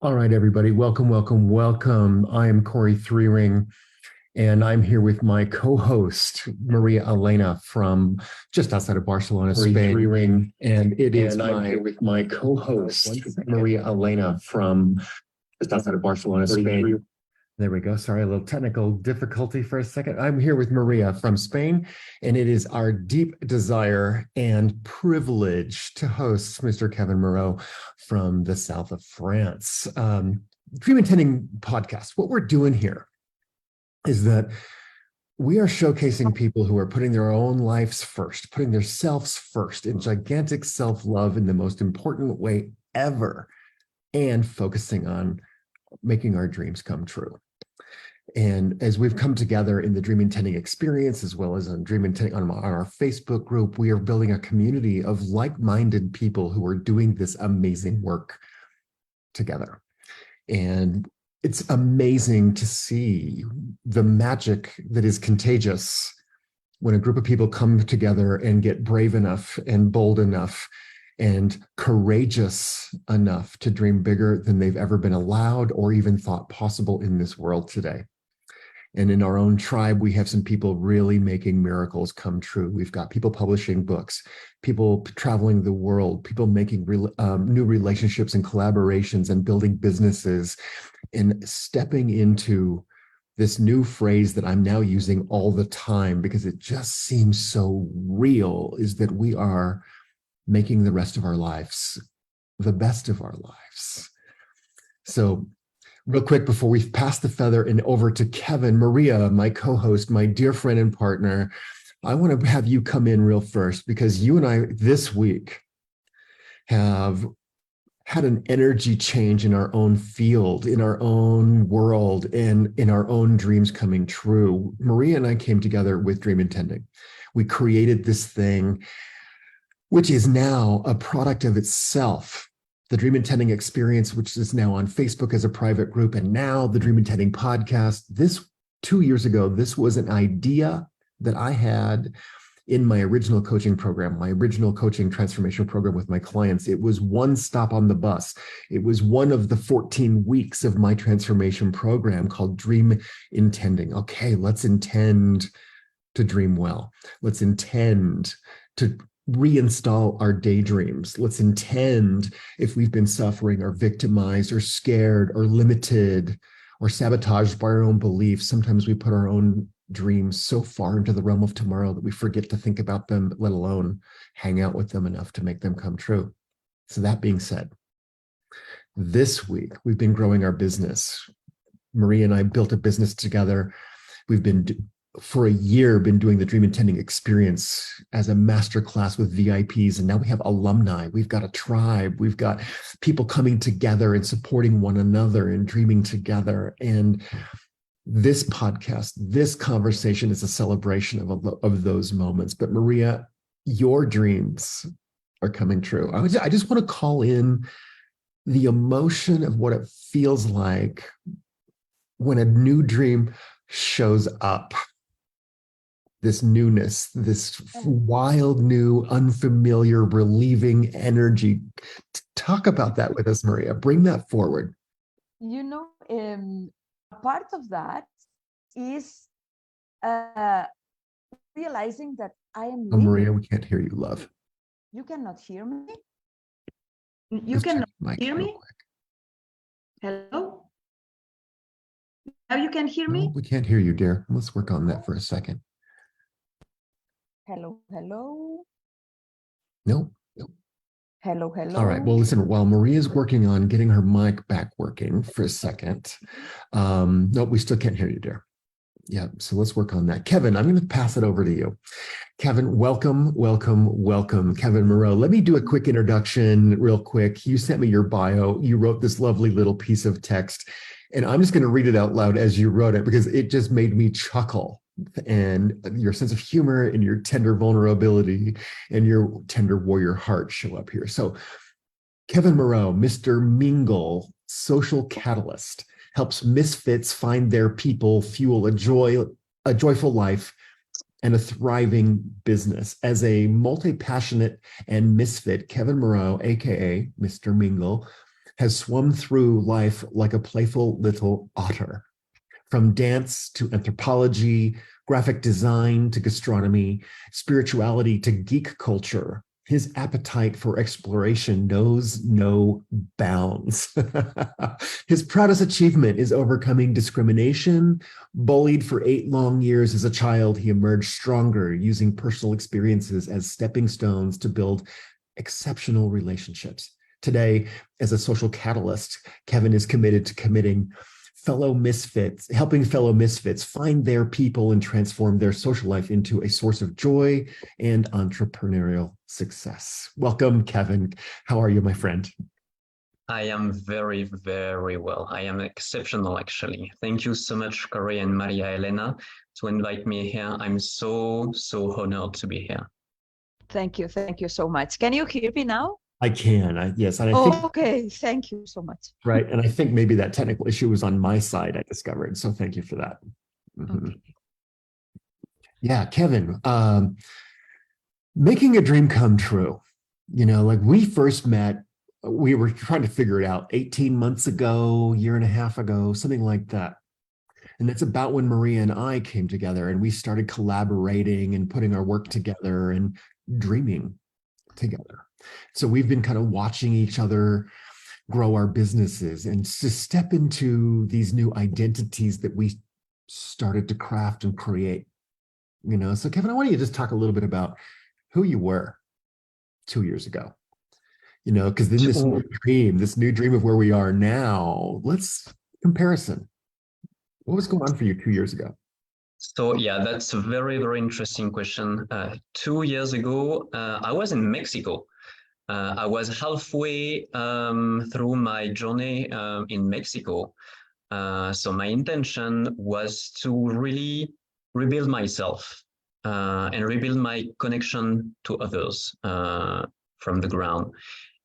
All right, everybody. Welcome, welcome, welcome. I am Cory Three-Ring, and I'm here with my co-host, Maria Elena from just outside of Barcelona, Cory Spain. Three-Ring, And it is and I'm my here with my co-host, co-host, Maria Elena from just outside of Barcelona, Spain. There we go. Sorry, a little technical difficulty for a second. I'm here with Maria from Spain, and it is our deep desire and privilege to host Mr. Kevin Moreau from the south of France. Dream Intending podcast. What we're doing here is that we are showcasing people who are putting their own lives first, putting their selves first in gigantic self-love in the most important way ever, and focusing on making our dreams come true. And as we've come together in the Dream Intending experience, as well as on Dream Intending on our Facebook group, we are building a community of like-minded people who are doing this amazing work together. And it's amazing to see the magic that is contagious when a group of people come together and get brave enough and bold enough and courageous enough to dream bigger than they've ever been allowed or even thought possible in this world today. And in our own tribe, we have some people really making miracles come true. We've got people publishing books, people traveling the world, people making new relationships and collaborations and building businesses and stepping into this new phrase that I'm now using all the time because it just seems so real, is that we are making the rest of our lives the best of our lives. So real quick, before we pass the feather and over to Kevin, Maria, my co-host, my dear friend and partner, I want to have you come in real first because you and I this week have had an energy change in our own field, in our own world, and in our own dreams coming true. Maria and I came together with Dream Intending. We created this thing, which is now a product of itself. The Dream Intending experience, which is now on Facebook as a private group, and now the Dream Intending podcast. This 2 years ago, this was an idea that I had in my original coaching program, my original coaching transformation program with my clients. It was one stop on the bus. It was one of the 14 weeks of my transformation program called Dream Intending. Okay, let's intend to dream well. Let's intend to reinstall our daydreams. Let's intend, if we've been suffering or victimized or scared or limited or sabotaged by our own beliefs, sometimes we put our own dreams so far into the realm of tomorrow that we forget to think about them, let alone hang out with them enough to make them come true. So that being said, this week we've been growing our business. Maria and I built a business together. We've been for a year been doing the Dream Intending experience as a masterclass with VIPs. And now we have alumni. We've got a tribe. We've got people coming together and supporting one another and dreaming together. And this podcast, this conversation is a celebration of those moments. But Maria, your dreams are coming true. I just want to call in the emotion of what it feels like when a new dream shows up. This newness, this wild, new, unfamiliar, relieving energy. Talk about that with us, Maria. Bring that forward. A part of that is realizing that I am Oh, Maria, we can't hear you, love. You cannot hear me? You cannot hear me? Hello? Now you can hear me? No, we can't hear you, dear. Let's work on that for a second. Hello, hello. No. Hello. All right. Well, listen, while Maria's working on getting her mic back working for a second. No, we still can't hear you, dear. Yeah. So let's work on that. Kevin, I'm going to pass it over to you. Kevin, welcome. Kevin Moreau. Let me do a quick introduction real quick. You sent me your bio. You wrote this lovely little piece of text, and I'm just going to read it out loud as you wrote it because it just made me chuckle. And your sense of humor and your tender vulnerability and your tender warrior heart show up here. So Kevin Moreau, Mr. Mingle, social catalyst, helps misfits find their people, fuel a joyful life, and a thriving business. As a multi-passionate and misfit, Kevin Moreau, aka Mr. Mingle, has swum through life like a playful little otter. From dance to anthropology, graphic design to gastronomy, spirituality to geek culture, his appetite for exploration knows no bounds. His proudest achievement is overcoming discrimination. Bullied for 8 long years as a child, he emerged stronger, using personal experiences as stepping stones to build exceptional relationships. Today, as a social catalyst, Kevin is committed to helping fellow misfits find their people and transform their social life into a source of joy and entrepreneurial success. Welcome, Kevin. How are you, my friend? I am very, very well. I am exceptional, actually. Thank you so much, Cory and Maria Elena, to invite me here. I'm so honored to be here. Thank you. Thank you so much. Can you hear me now? I can. Yes. And I think, okay. Thank you so much. Right. And I think maybe that technical issue was on my side, I discovered. So thank you for that. Okay. Yeah, Kevin, making a dream come true. Like we first met, we were trying to figure it out 18 months ago, year and a half ago, something like that. And that's about when Maria and I came together and we started collaborating and putting our work together and dreaming together. So we've been kind of watching each other grow our businesses and to step into these new identities that we started to craft and create. So Kevin, I want you to just talk a little bit about who you were 2 years ago. Because then this new dream of where we are now, let's comparison. What was going on for you 2 years ago? So yeah, that's a very, very interesting question. 2 years ago, I was in Mexico. I was halfway through my journey in Mexico. So my intention was to really rebuild myself and rebuild my connection to others from the ground.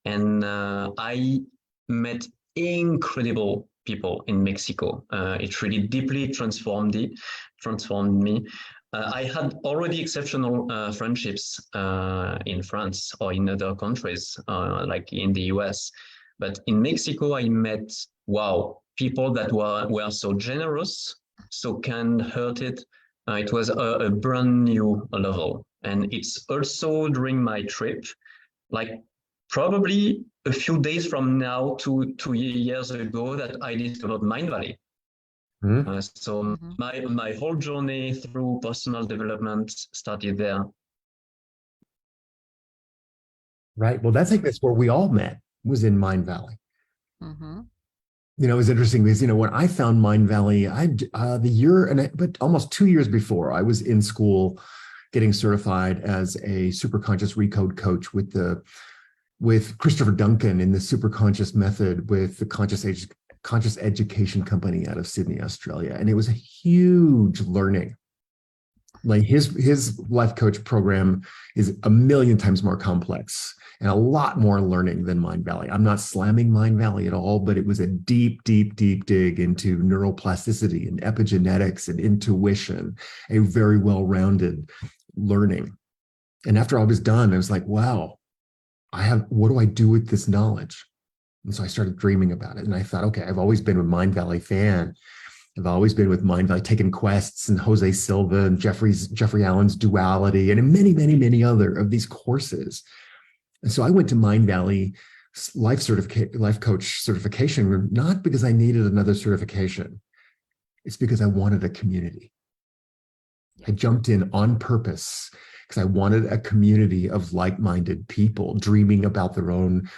And I met incredible people in Mexico. It really deeply transformed me. I had already exceptional friendships in France or in other countries, like in the US. But in Mexico, I met, people that were so generous, so kind-hearted. It was a brand new level. And it's also during my trip, like probably a few days from now, 2 years ago, that I discovered Mindvalley. So my whole journey through personal development started there. Right. Well, that's where we all met, was in Mindvalley. It was interesting because, when I found Mindvalley, but almost 2 years before, I was in school getting certified as a superconscious recode coach with Christopher Duncan in the superconscious method with the conscious education company out of Sydney, Australia. And it was a huge learning. Like his life coach program is a million times more complex and a lot more learning than Mindvalley. I'm not slamming Mindvalley at all, but it was a deep, deep, deep dig into neuroplasticity and epigenetics and intuition, a very well-rounded learning. And after I was done, I was like, wow, what do I do with this knowledge? And so I started dreaming about it. And I thought, okay, I've always been a Mindvalley fan. I've always been with Mindvalley, taken quests and Jose Silva and Jeffrey Allen's duality and many, many, many other of these courses. And so I went to Mindvalley life coach certification, not because I needed another certification. It's because I wanted a community. I jumped in on purpose because I wanted a community of like-minded people dreaming about their own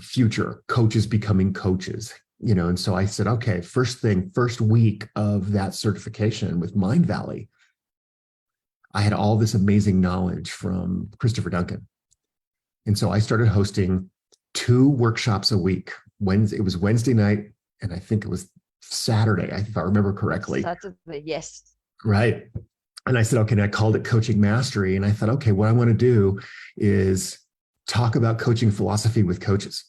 future, coaches becoming coaches, and so I said, okay, first week of that certification with Mindvalley, I had all this amazing knowledge from Christopher Duncan. And so I started hosting 2 workshops a week. It was Wednesday night, and I think it was Saturday, if I remember correctly. Saturday, yes. Right. And I said, okay, and I called it Coaching Mastery. And I thought, okay, what I want to do is talk about coaching philosophy with coaches.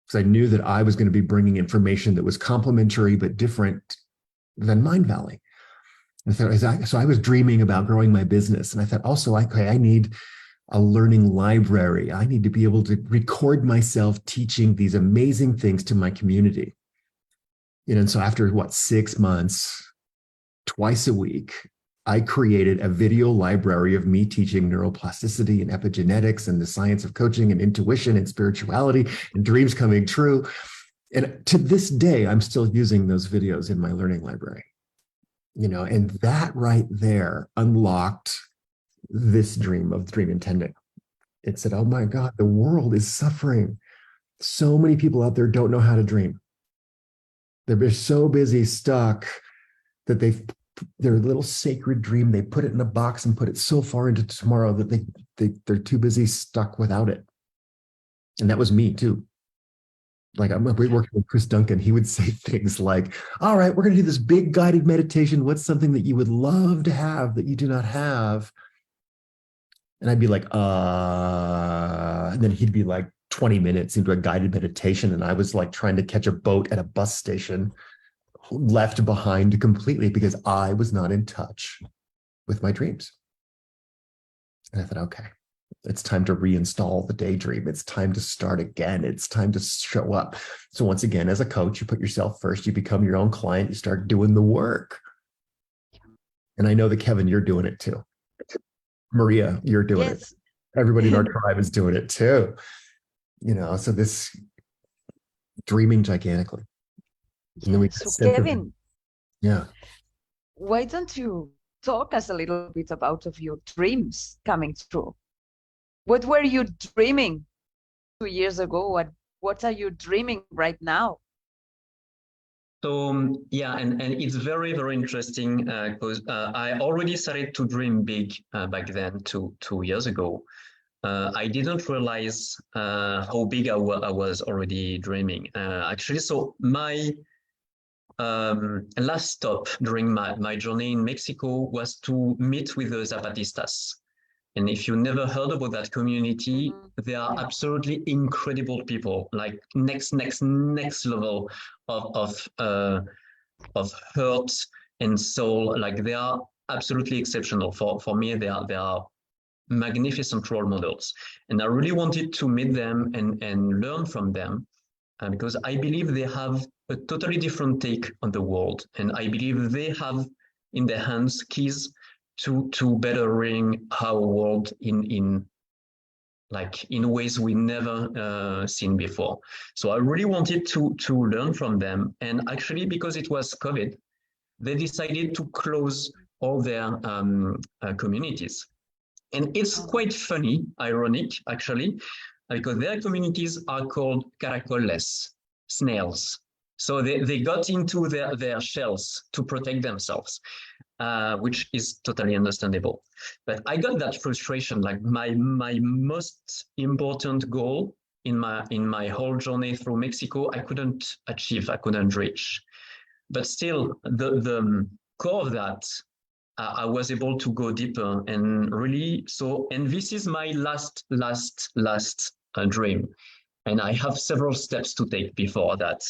Because I knew that I was going to be bringing information that was complementary but different than Mindvalley. And so I was dreaming about growing my business. And I thought also, okay, I need a learning library. I need to be able to record myself teaching these amazing things to my community. And so after 6 months, twice a week, I created a video library of me teaching neuroplasticity and epigenetics and the science of coaching and intuition and spirituality and dreams coming true. And to this day, I'm still using those videos in my learning library. And that right there unlocked this dream of dream intending. It said, oh my God, the world is suffering. So many people out there don't know how to dream. They're so busy, stuck, that their little sacred dream, they put it in a box and put it so far into tomorrow that they're too busy, stuck without it. And that was me too. Like I'm working with Chris Duncan. He would say things like, all right, we're going to do this big guided meditation. What's something that you would love to have that you do not have? And I'd be like, and then he'd be like 20 minutes into a guided meditation. And I was like trying to catch a boat at a bus station, left behind completely because I was not in touch with my dreams. And I thought, okay, it's time to reinstall the daydream. It's time to start again. It's time to show up. So once again, as a coach, you put yourself first, you become your own client, you start doing the work. And I know that, Kevin, you're doing it too. Maria, you're doing it. Everybody in our tribe is doing it too. So this dreaming gigantically. And then so Kevin, yeah. Why don't you talk us a little bit about of your dreams coming true? What were you dreaming 2 years ago? What are you dreaming right now? So yeah, and it's very, very interesting because I already started to dream big back then, two years ago. I didn't realize how big I was already dreaming. Actually, so my last stop during my journey in Mexico was to meet with the Zapatistas. And if you never heard about that community, they are absolutely incredible people, like next level of hurt and soul. Like they are absolutely exceptional. For me, they are magnificent role models. And I really wanted to meet them and learn from them because I believe they have a totally different take on the world. And I believe they have in their hands keys to bettering our world in ways we never seen before. So I really wanted to learn from them. And actually, because it was COVID, they decided to close all their communities. And it's quite funny, ironic, actually, because their communities are called caracoles, snails. So they got into their shells to protect themselves. Which is totally understandable. But I got that frustration, like my most important goal in my whole journey through Mexico, I couldn't achieve, I couldn't reach. But still, the core of that, I was able to go deeper and really, and this is my last dream. And I have several steps to take before that.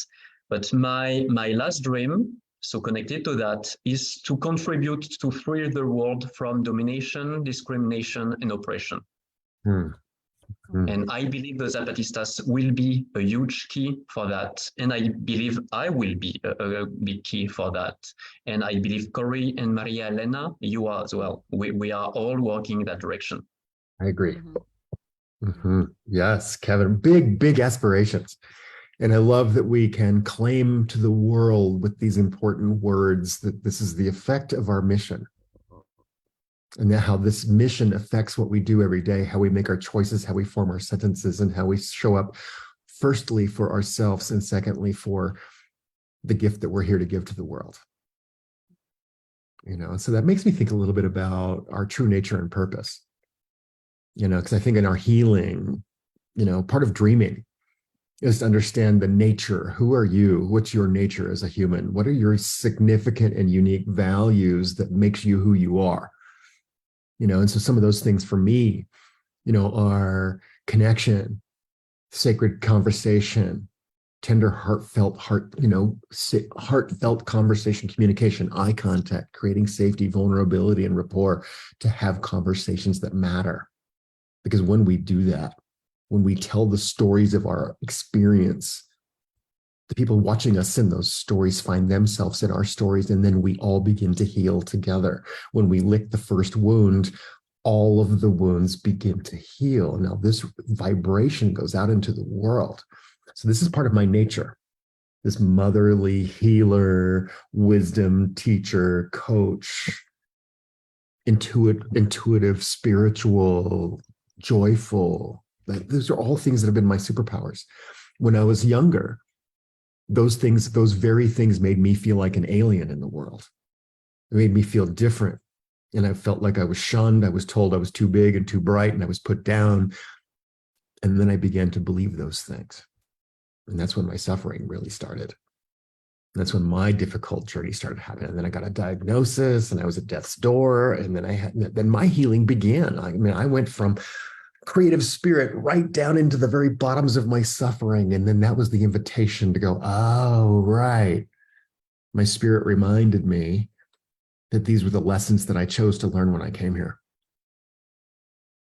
But my last dream, so connected to that, is to contribute to free the world from domination, discrimination, and oppression. And I believe the Zapatistas will be a huge key for that. And I believe I will be a big key for that. And I believe Cory and Maria Elena, you are as well. We are all working in that direction. I agree. Yes, Kevin, big aspirations. And I love that we can claim to the world with these important words that this is the effect of our mission. And how this mission affects what we do every day, how we make our choices, how we form our sentences, and how we show up, firstly, for ourselves, and secondly, for the gift that we're here to give to the world. So that makes me think a little bit about our true nature and purpose. Because I think in our healing, part of dreaming is to understand the nature. Who are you? What's your nature as a human? What are your significant and unique values that makes you who you are? And so some of those things for me, are connection, sacred conversation, tender, heartfelt conversation, communication, eye contact, creating safety, vulnerability, and rapport to have conversations that matter. Because when we do that, when we tell the stories of our experience, the people watching us in those stories find themselves in our stories, and then we all begin to heal together. When we lick the first wound, all of the wounds begin to heal. Now this vibration goes out into the world. So this is part of my nature, this motherly healer, wisdom teacher, coach, intuitive, spiritual, joyful. Like, those are all things that have been my superpowers. When I was younger, those very things made me feel like an alien in the world. It made me feel different. And I felt like I was shunned. I was told I was too big and too bright, and I was put down. And then I began to believe those things. And that's when my suffering really started. That's when my difficult journey started happening. And then I got a diagnosis, and I was at death's door. And then my healing began. I mean, I went from creative spirit right down into the very bottoms of my suffering. And then that was the invitation to go, oh, right. My spirit reminded me that these were the lessons that I chose to learn when I came here.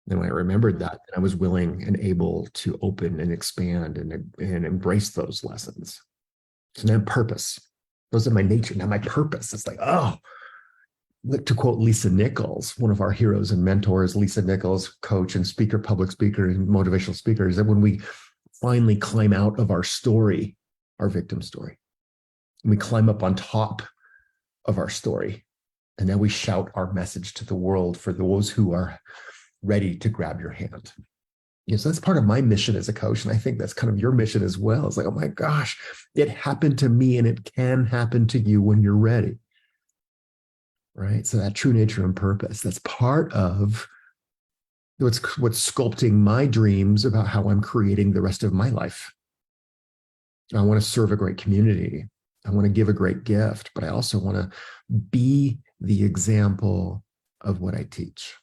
And when I remembered that, I was willing and able to open and expand and embrace those lessons. So now purpose. Those are my nature. Now my purpose. It's like, oh, to quote Lisa Nichols, one of our heroes and mentors, Lisa Nichols, coach and speaker, public speaker, and motivational speaker, is that when we finally climb out of our story, our victim story, and we climb up on top of our story, and then we shout our message to the world for those who are ready to grab your hand. So that's part of my mission as a coach. And I think that's kind of your mission as well. It's like, oh my gosh, it happened to me, and it can happen to you when you're ready. Right? So that true nature and purpose, that's part of what's sculpting my dreams about how I'm creating the rest of my life. I want to serve a great community. I want to give a great gift, but I also want to be the example of what I teach.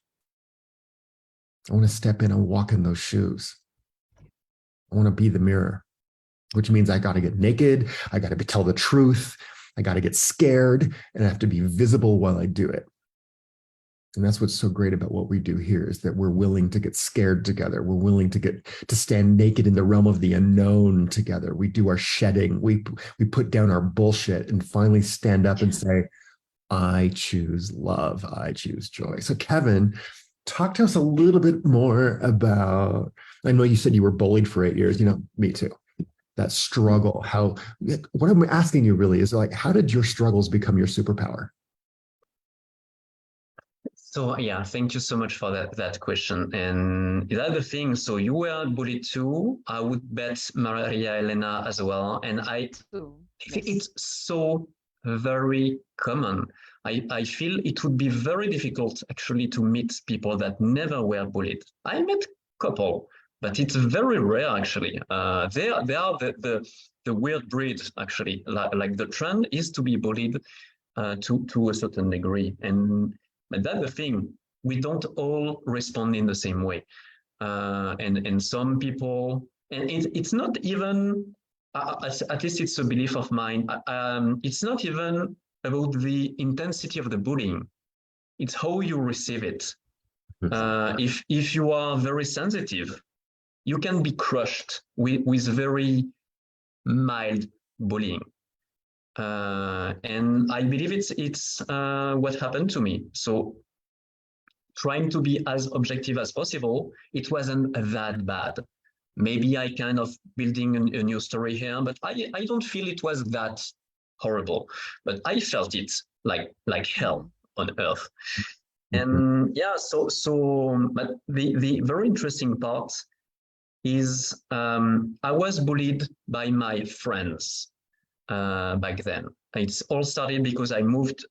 I want to step in and walk in those shoes. I want to be the mirror, which means I got to get naked. I got to tell the truth. I got to get scared, and I have to be visible while I do it. And that's what's so great about what we do here, is that we're willing to get scared together. We're willing to stand naked in the realm of the unknown together. We do our shedding. We put down our bullshit and finally stand up and say, I choose love. I choose joy. So Kevin, talk to us a little bit more about, I know you said you were bullied for 8 years. Me too. That struggle, what I'm asking you really is, like, how did your struggles become your superpower? So yeah, thank you so much for that question. And the other thing, so you were bullied too. I would bet Maria Elena as well. And I think it's so very common. I feel it would be very difficult actually to meet people that never were bullied. I met a couple, but it's very rare actually. They are the weird breed actually. Like the trend is to be bullied to a certain degree. But that's the thing. We don't all respond in the same way. And some people, and it's not even, at least it's a belief of mine, it's not even about the intensity of the bullying. It's how you receive it. If you are very sensitive, you can be crushed with very mild bullying. And I believe it's what happened to me. So trying to be as objective as possible, it wasn't that bad. Maybe I kind of building a new story here, but I don't feel it was that horrible. But I felt it like hell on earth. And yeah, so but the very interesting part is I was bullied by my friends back then. It's all started because I moved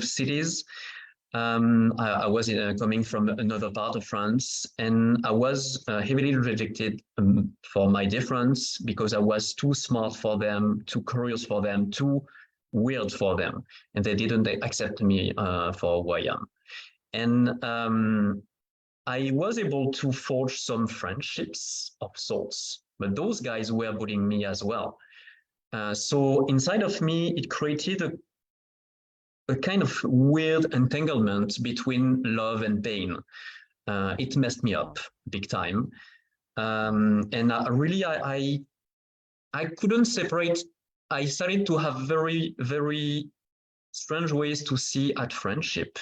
cities. I was coming from another part of France, and I was heavily rejected for my difference because I was too smart for them, too curious for them, too weird for them, and they didn't accept me for who I am. And I was able to forge some friendships of sorts, but those guys were bullying me as well. So inside of me, it created a kind of weird entanglement between love and pain. It messed me up big time. And I couldn't separate. I started to have very, very strange ways to see at friendship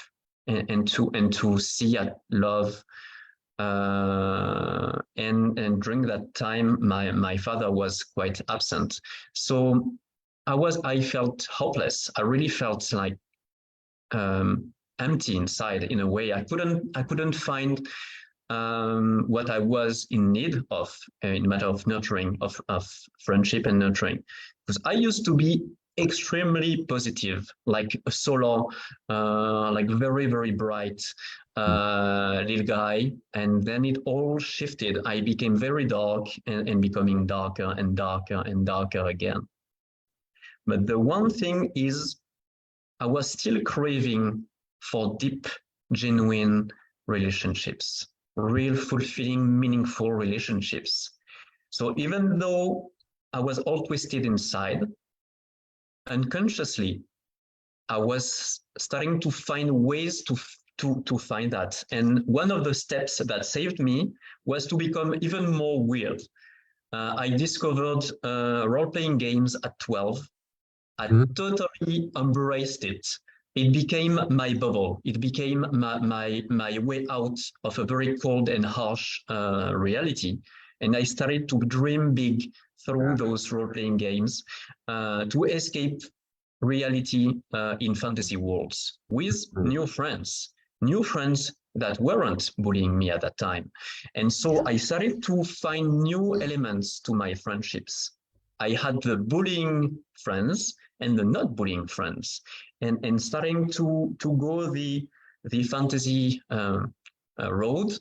and to see at love. And during that time, my father was quite absent. So I felt hopeless. I really felt like empty inside in a way. I couldn't find what I was in need of in matter of nurturing, of friendship and nurturing. Because I used to be extremely positive, like a solar, like very, very bright little guy. And then it all shifted. I became very dark and becoming darker and darker and darker again. But the one thing is, I was still craving for deep, genuine relationships, real, fulfilling, meaningful relationships. So even though I was all twisted inside, unconsciously, I was starting to find ways to find that. And one of the steps that saved me was to become even more weird. I discovered role-playing games at 12. I totally embraced it. It became my bubble. It became my way out of a very cold and harsh reality. And I started to dream big through those role-playing games to escape reality in fantasy worlds with new friends that weren't bullying me at that time. And so I started to find new elements to my friendships. I had the bullying friends and the not bullying friends, and starting to go the fantasy road.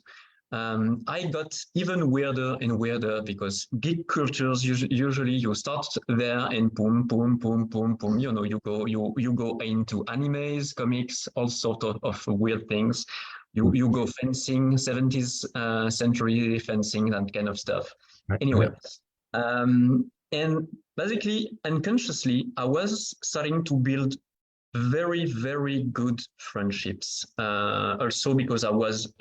I got even weirder and weirder because geek cultures usually you start there and boom, boom, boom, boom, boom. You know, you go into animes, comics, all sort of weird things. You go fencing, 70s century fencing, that kind of stuff. Anyway, and basically unconsciously, I was starting to build very, very good friendships. Also because I was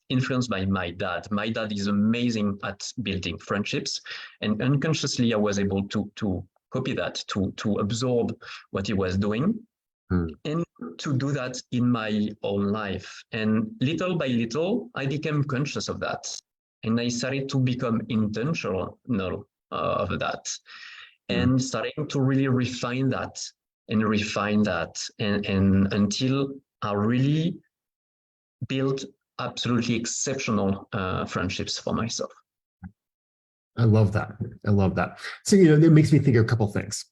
influenced by my dad. My dad is amazing at building friendships, and unconsciously I was able to copy that, to absorb what he was doing, and to do that in my own life. And little by little, I became conscious of that, and I started to become intentional of that, and starting to really refine that. And until I really built absolutely exceptional friendships for myself. I love that. I love that. So, it makes me think of a couple of things.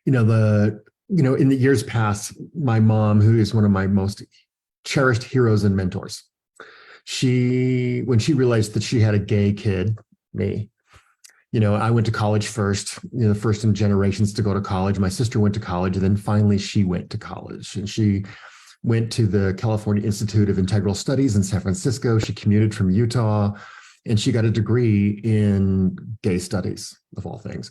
In the years past, my mom, who is one of my most cherished heroes and mentors, when she realized that she had a gay kid, me, I went to college first, the first in generations to go to college. My sister went to college, and then finally she went to college, and she went to the California Institute of Integral Studies in San Francisco. She commuted from Utah, and she got a degree in gay studies, of all things.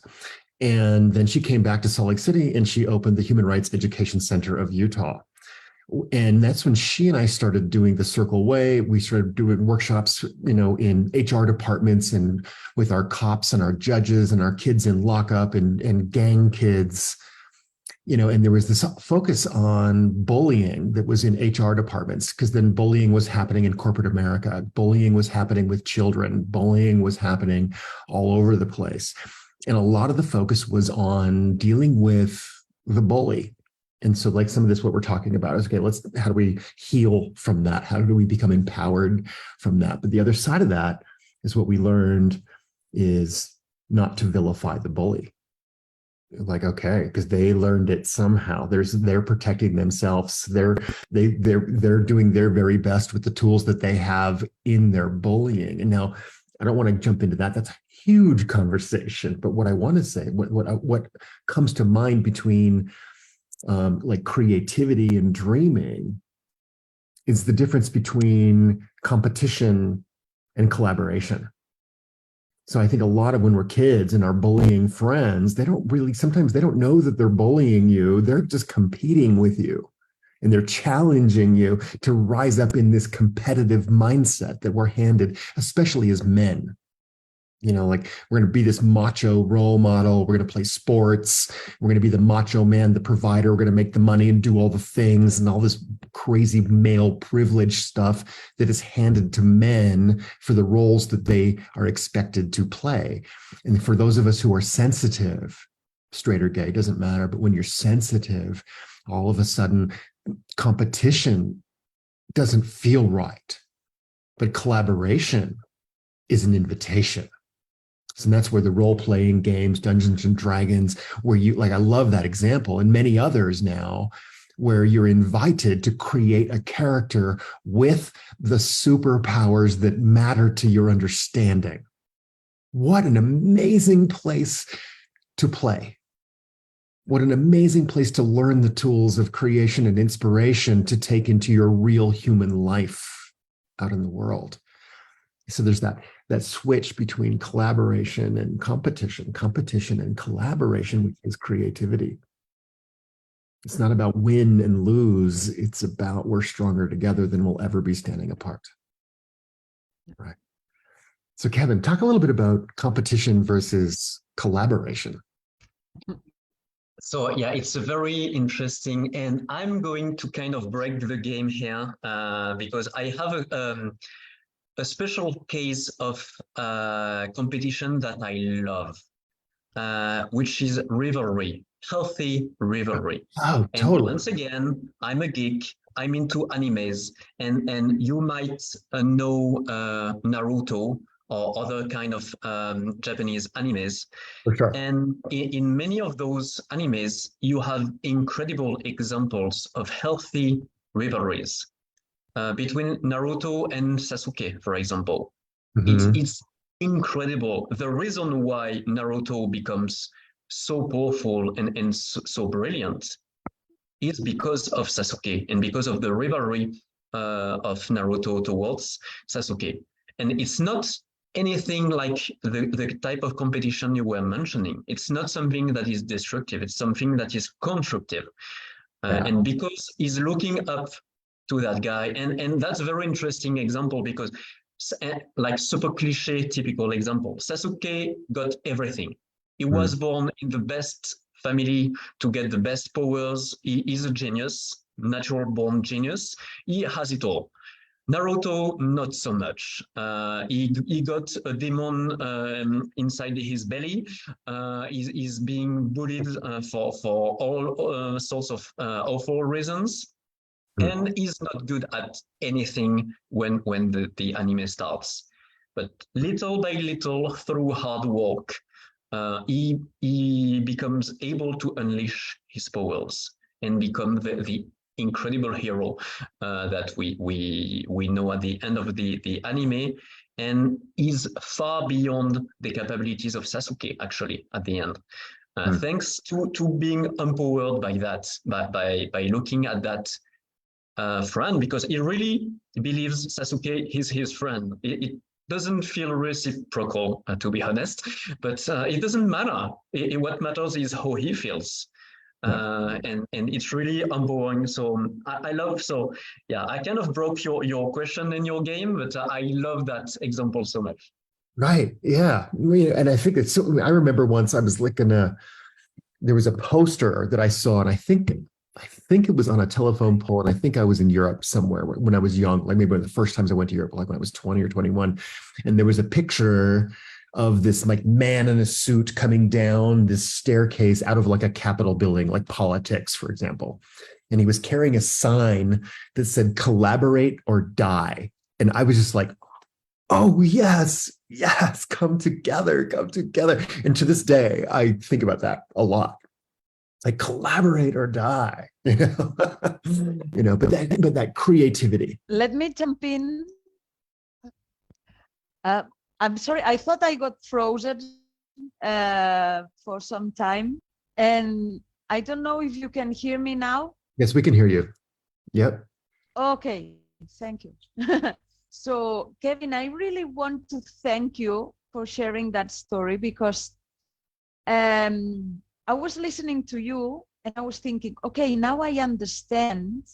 And then she came back to Salt Lake City, and she opened the Human Rights Education Center of Utah. And that's when she and I started doing the Circle Way. We started doing workshops, in HR departments and with our cops and our judges and our kids in lockup and gang kids, and there was this focus on bullying that was in HR departments, because then bullying was happening in corporate America. Bullying was happening with children. Bullying was happening all over the place. And a lot of the focus was on dealing with the bully. And so like some of this, what we're talking about is, okay, how do we heal from that? How do we become empowered from that? But the other side of that is what we learned is not to vilify the bully. Like, okay, because they learned it somehow. They're protecting themselves. They're doing their very best with the tools that they have in their bullying. And now I don't want to jump into that. That's a huge conversation. But what I want to say, what comes to mind between like creativity and dreaming is the difference between competition and collaboration. So I think a lot of when we're kids and are bullying friends, sometimes they don't know that they're bullying you. They're just competing with you. And they're challenging you to rise up in this competitive mindset that we're handed, especially as men. You know, like we're going to be this macho role model. We're going to play sports. We're going to be the macho man, the provider. We're going to make the money and do all the things and all this crazy male privilege stuff that is handed to men for the roles that they are expected to play. And for those of us who are sensitive, straight or gay, doesn't matter. But when you're sensitive, all of a sudden, competition doesn't feel right. But collaboration is an invitation. And that's where the role-playing games, Dungeons and Dragons, where you, like, I love that example, and many others now, where you're invited to create a character with the superpowers that matter to your understanding. What an amazing place to play. What an amazing place to learn the tools of creation and inspiration to take into your real human life out in the world. So there's that switch between collaboration and competition and collaboration, which is creativity. It's not about win and lose. It's about we're stronger together than we'll ever be standing apart. Right. So Kevin, talk a little bit about competition versus collaboration. So yeah, it's a very interesting, and I'm going to kind of break the game here because I have a special case of competition that I love, which is rivalry, healthy rivalry. Oh, and totally. Once again, I'm a geek. I'm into animes, and you might know Naruto or other kind of Japanese animes. For sure. And in many of those animes, you have incredible examples of healthy rivalries. Between Naruto and Sasuke, for example. Mm-hmm. It's incredible. The reason why Naruto becomes so powerful and so brilliant is because of Sasuke and because of the rivalry of Naruto towards Sasuke. And it's not anything like the type of competition you were mentioning. It's not something that is destructive. It's something that is constructive. And because he's looking up to that guy, and that's a very interesting example because, like, super cliche typical example, Sasuke got everything. He was born in the best family to get the best powers. He is a genius, natural born genius. He has it all. Naruto, not so much. He got a demon inside his belly. He's being bullied for all sorts of awful reasons. And he's not good at anything when the anime starts. But little by little, through hard work, he becomes able to unleash his powers and become the incredible hero that we know at the end of the anime, and is far beyond the capabilities of Sasuke, actually, at the end. Thanks to being empowered by that, by looking at that friend, because he really believes Sasuke is his friend. It doesn't feel reciprocal, to be honest, but it doesn't matter. What matters is how he feels. And it's really empowering. So I love, so yeah, I kind of broke your question in your game, but I love that example so much. Right. Yeah. And I think it's so, I remember once I was looking there was a poster that I saw, and I think it was on a telephone pole, and I think I was in Europe somewhere when I was young, like maybe one of the first times I went to Europe, like when I was 20 or 21. And there was a picture of this like man in a suit coming down this staircase out of like a Capitol building, like politics, for example. And he was carrying a sign that said, "Collaborate or die." And I was just like, oh, yes, come together. And to this day, I think about that a lot. Like, collaborate or die, but that creativity. Let me jump in. I'm sorry, I thought I got frozen for some time, and I don't know if you can hear me now. Yes, we can hear you. Yep. Okay, thank you. So, Kevin, I really want to thank you for sharing that story, because I was listening to you and I was thinking, okay, now I understand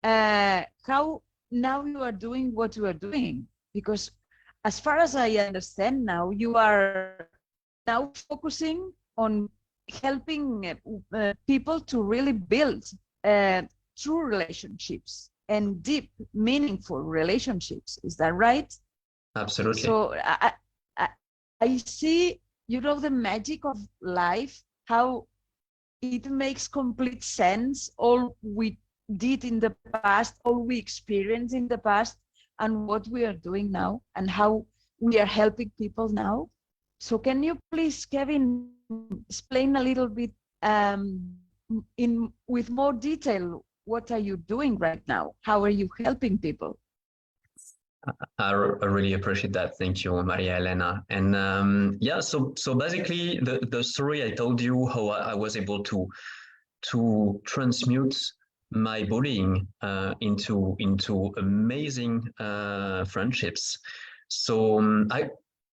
how now you are doing what you are doing, because as far as I understand now, you are now focusing on helping people to really build true relationships and deep, meaningful relationships. Is that right? Absolutely. So I see, you know, the magic of life, how it makes complete sense, all we did in the past, all we experienced in the past, and what we are doing now, and how we are helping people now. So can you please, Kevin, explain a little bit with more detail, what are you doing right now? How are you helping people? I really appreciate that. Thank you, Maria Elena. And yeah, so basically the story I told you, how I was able to transmute my bullying into amazing friendships. So I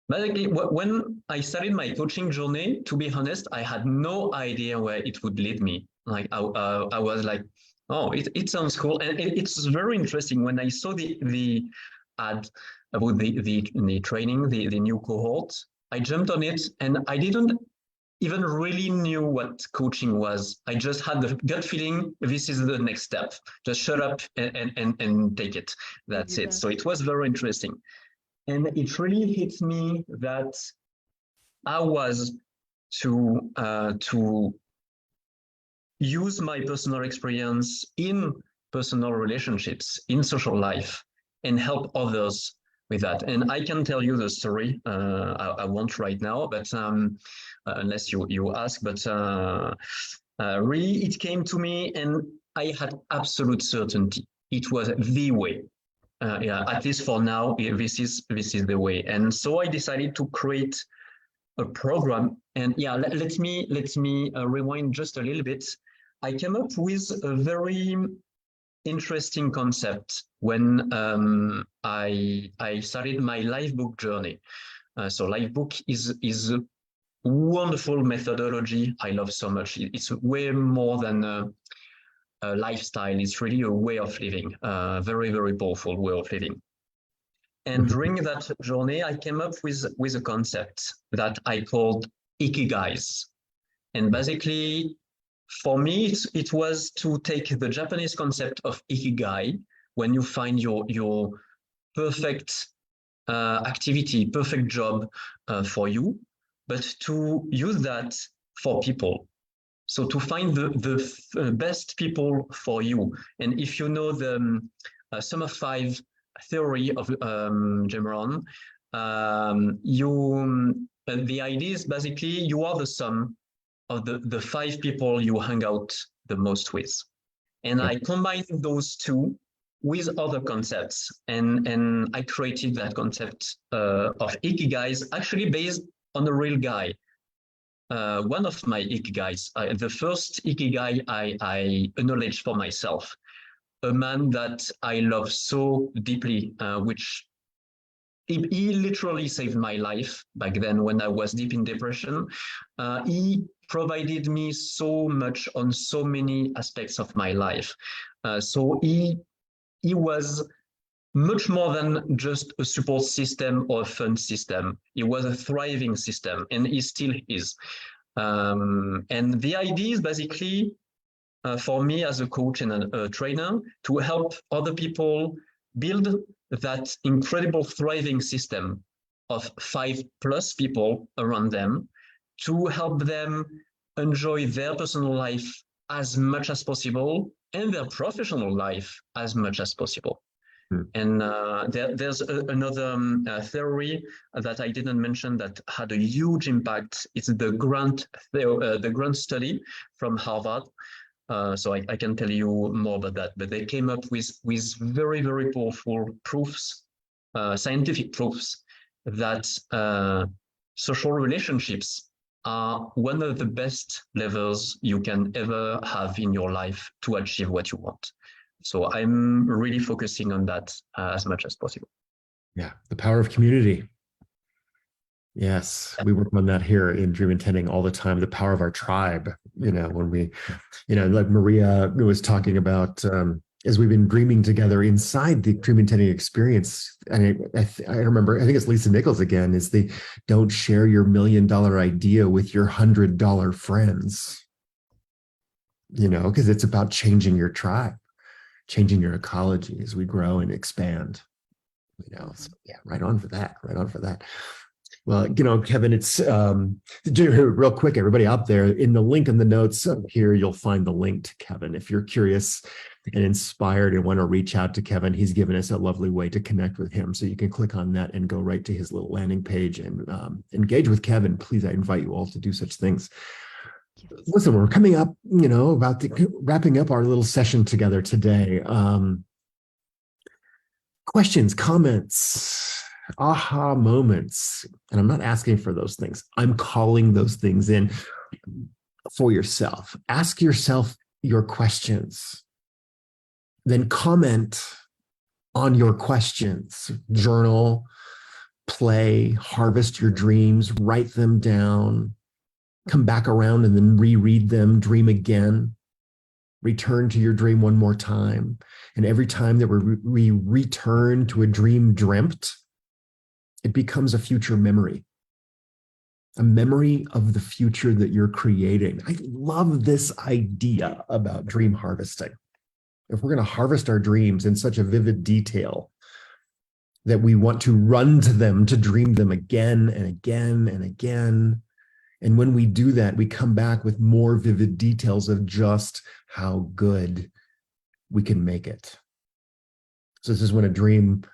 basically, when I started my coaching journey, to be honest, I had no idea where it would lead me. Like I was like, oh, it sounds cool, and it's very interesting when I saw the ad about the training, the new cohort. I jumped on it, and I didn't even really knew what coaching was. I just had the gut feeling, this is the next step. Just shut up and take it. That's it. So it was very interesting. And it really hit me that I was to use my personal experience in personal relationships, in social life, and help others with that. And I can tell you the story. I won't right now, but unless you ask. But really, it came to me, and I had absolute certainty. It was the way. Yeah, at least for now, this is the way. And so I decided to create a program. And yeah, let me rewind just a little bit. I came up with a very interesting concept when I started my life book journey. So life book is a wonderful methodology I love so much. It's way more than a lifestyle. It's really a way of living, very, very powerful way of living. And during that journey, I came up with a concept that I called ikigais. And basically, for me, it was to take the Japanese concept of ikigai, when you find your perfect activity, perfect job for you, but to use that for people. So to find the best people for you. And if you know the sum of five theory of Gemeron, the idea is basically you are the sum of the five people you hang out the most with. And I combined those two with other concepts, and I created that concept of ikigais, actually based on a real guy. One of my ikigais, the first ikigai I acknowledged for myself, a man that I love so deeply, which he literally saved my life back then when I was deep in depression. He provided me so much on so many aspects of my life. So he was much more than just a support system or a fund system. It was a thriving system, and it still is. And the idea is basically, for me as a coach and a trainer, to help other people build that incredible thriving system of 5+ people around them, to help them enjoy their personal life as much as possible and their professional life as much as possible. And there's another theory that I didn't mention that had a huge impact. It's the grant study from Harvard. So I can tell you more about that. But they came up with very, very powerful proofs, scientific proofs, that social relationships are one of the best levels you can ever have in your life to achieve what you want. So I'm really focusing on that as much as possible. Yeah, the power of community. Yes, we work on that here in Dream Intending all the time. The power of our tribe. When we, like Maria was talking about as we've been dreaming together inside the dream intending experience. And I remember, I think it's Lisa Nichols again, is the don't share your $1 million idea with your $100 friends, you know, because it's about changing your tribe, changing your ecology as we grow and expand, you know. So yeah, right on for that, right on for that. Well, you know, Kevin, it's real quick, everybody out there, in the link in the notes here, you'll find the link to Kevin. If you're curious and inspired and want to reach out to Kevin, he's given us a lovely way to connect with him. So you can click on that and go right to his little landing page and engage with Kevin. Please, I invite you all to do such things. Listen, we're coming up, you know, about wrapping up our little session together today. Questions, comments, aha moments. And I'm not asking for those things. I'm calling those things in for yourself. Ask yourself your questions. Then comment on your questions. Journal, play, harvest your dreams, write them down, come back around and then reread them, dream again. Return to your dream one more time. And every time that we return to a dream dreamt, it becomes a future memory, a memory of the future that you're creating. I love this idea about dream harvesting. If we're going to harvest our dreams in such a vivid detail that we want to run to them to dream them again and again and again. And when we do that, we come back with more vivid details of just how good we can make it. So this is when a dream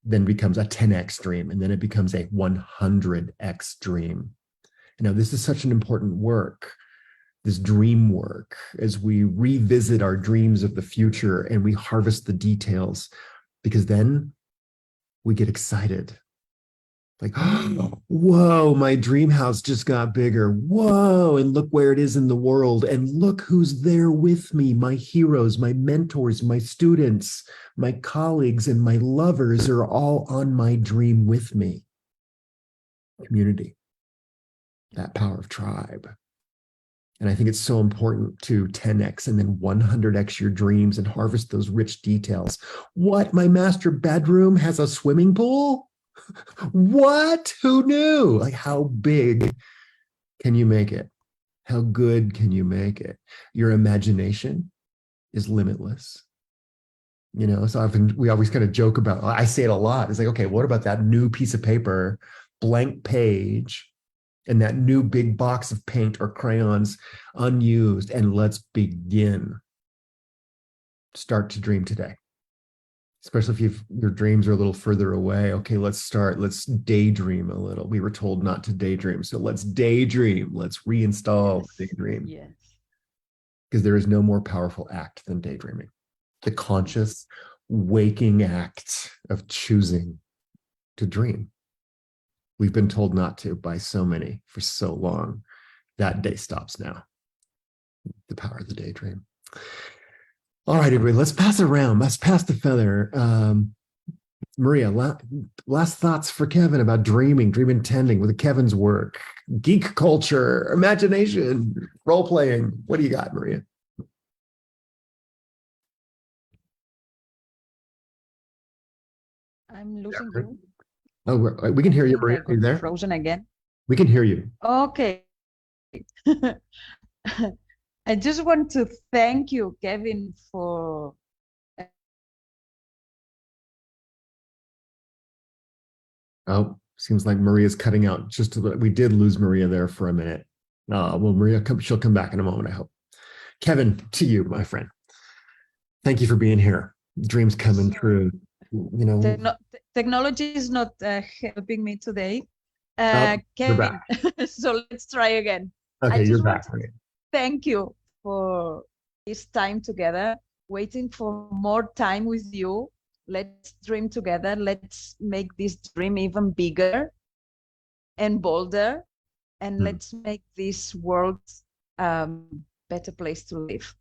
then becomes a 10x dream, and then it becomes a 100x dream. Now, this is such an important work, this dream work, as we revisit our dreams of the future and we harvest the details, because then we get excited. Like, oh, whoa, my dream house just got bigger. Whoa, and look where it is in the world. And look who's there with me. My heroes, my mentors, my students, my colleagues, and my lovers are all on my dream with me. Community, that power of tribe. And I think it's so important to 10x and then 100x your dreams and harvest those rich details. What? My master bedroom has a swimming pool? What? Who knew? Like, how big can you make it? How good can you make it? Your imagination is limitless. You know, so we always kind of joke about, I say it a lot. It's like, okay, what about that new piece of paper, blank page, and that new big box of paint or crayons unused? And let's begin. Start to dream today. Especially if your dreams are a little further away. Okay, let's start. Let's daydream a little. We were told not to daydream. So let's daydream. Let's reinstall daydream. Yes. Because there is no more powerful act than daydreaming. The conscious, waking act of choosing to dream. We've been told not to by so many for so long. That day stops now. The power of the daydream. All right, everybody, let's pass it around. Let's pass the feather. Maria, last thoughts for Kevin about dreaming, dream intending with Kevin's work, geek culture, imagination, role playing. What do you got, Maria? I'm losing you. Oh, we can hear you, Maria. Are you there? Frozen again. We can hear you. Okay. I just want to thank you, Kevin, for Oh, seems like Maria's cutting out just a little. We did lose Maria there for a minute. Well, Maria, she'll come back in a moment, I hope. Kevin, to you, my friend. Thank you for being here. Dreams coming true. You know, technology is not helping me today. Kevin, so let's try again. Okay, you're back. Thank you for this time together, waiting for more time with you. Let's dream together. Let's make this dream even bigger and bolder. And let's make this world better place to live.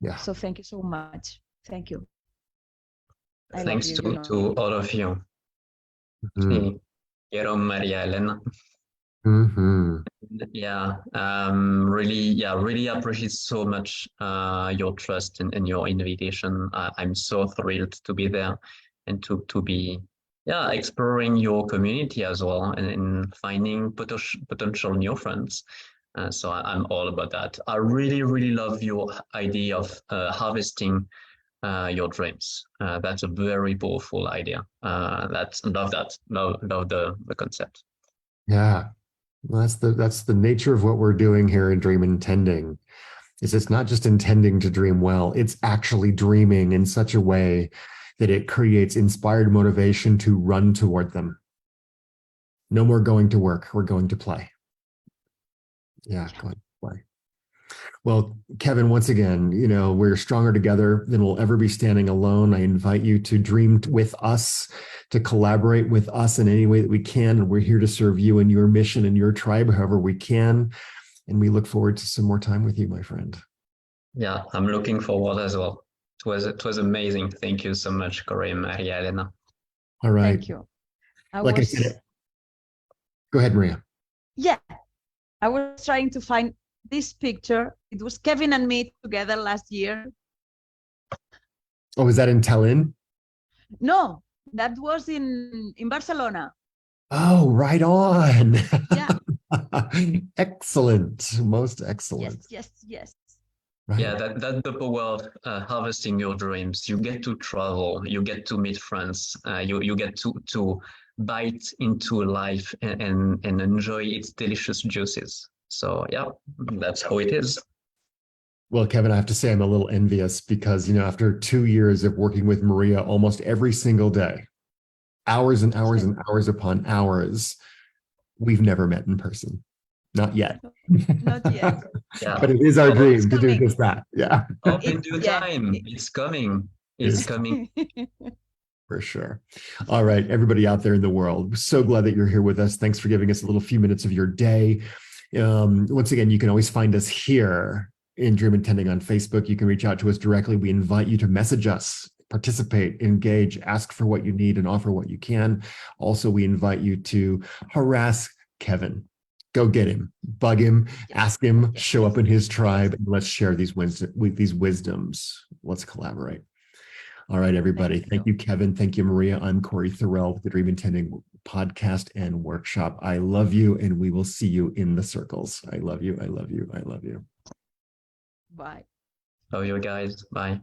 Yeah. So thank you so much. Thank you. Thanks to all of you. Sí. Quiero María Elena. Mhm. Yeah, really appreciate so much your trust and your invitation. I'm so thrilled to be there and to be exploring your community as well and finding potential new friends. So I'm all about that. I really love your idea of harvesting your dreams. That's a very powerful idea. Love that. Love the concept. Yeah. Well, that's the nature of what we're doing here in Dream Intending. Is it's not just intending to dream well, it's actually dreaming in such a way that it creates inspired motivation to run toward them. No more going to work, we're going to play. Yeah, going to play. Well, Kevin, once again, we're stronger together than we'll ever be standing alone. I invite you to dream with us, to collaborate with us in any way that we can. And we're here to serve you and your mission and your tribe however we can. And we look forward to some more time with you, my friend. Yeah, I'm looking forward as well. It was amazing. Thank you so much, Cory and Maria Elena. All right. Thank you. I said, go ahead, Maria. Yeah, I was trying to find this picture. It was Kevin and me together last year. Oh, is that in Tallinn? No, that was in Barcelona. Oh, right on. Yeah. Excellent. Most excellent. Yes. Right. Yeah, that's the power of harvesting your dreams. You get to travel, you get to meet friends, you get to bite into life and enjoy its delicious juices. So yeah, that's how it is. Well, Kevin, I have to say I'm a little envious because, after 2 years of working with Maria almost every single day, hours and hours and hours upon hours, we've never met in person. Not yet. Not yet. Yeah. But it is our dream to do just that. Yeah. In due time. It's coming. It's coming. For sure. All right, everybody out there in the world, so glad that you're here with us. Thanks for giving us a little few minutes of your day. Once again, you can always find us here in Dream Intending on Facebook. You can reach out to us directly. We invite you to message us, participate, engage, ask for what you need, and offer what you can. Also, we invite you to harass Kevin. Go get him, bug him, ask him, show up in his tribe, and let's share these wisdoms. Let's collaborate. All right, everybody. Thank you, Kevin. Thank you, Maria. I'm Cory Thorell with the Dream Intending podcast and workshop. I love you, and we will see you in the circles. I love you. I love you. I love you. Bye. Love you guys. Bye.